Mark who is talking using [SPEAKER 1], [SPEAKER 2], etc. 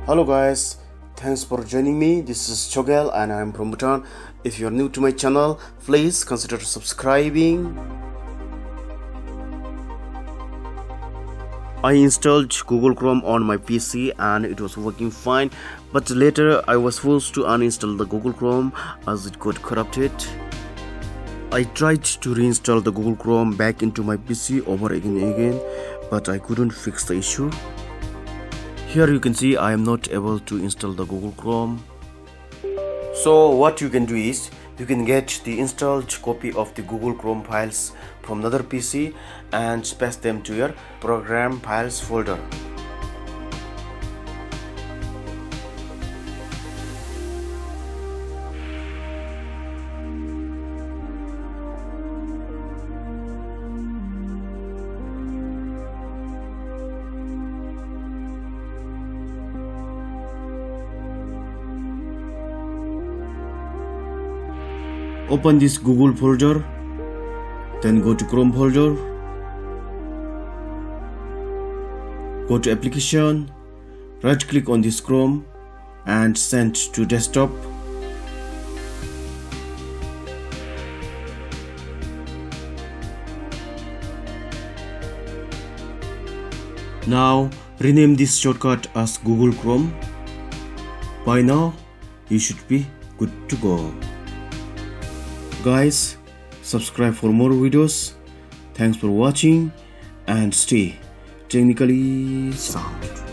[SPEAKER 1] Hello guys, thanks for joining me. This is Chogyal and I am from Bhutan. If you are new to my channel, please consider subscribing. I installed Google Chrome on my PC and it was working fine, but later I was forced to uninstall the Google Chrome as it got corrupted. I tried to reinstall the Google Chrome back into my PC over again and again, but I couldn't fix the issue. Here you can see I am not able to install the Google Chrome. So what you can do is, you can get the installed copy of the Google Chrome files from another PC and paste them to your program files folder. Open this Google folder, then go to Chrome folder, go to application, right click on this Chrome and send to desktop. Now rename this shortcut as Google Chrome. By now you should be good to go. Guys, subscribe for more videos. Thanks for watching and stay technically sound.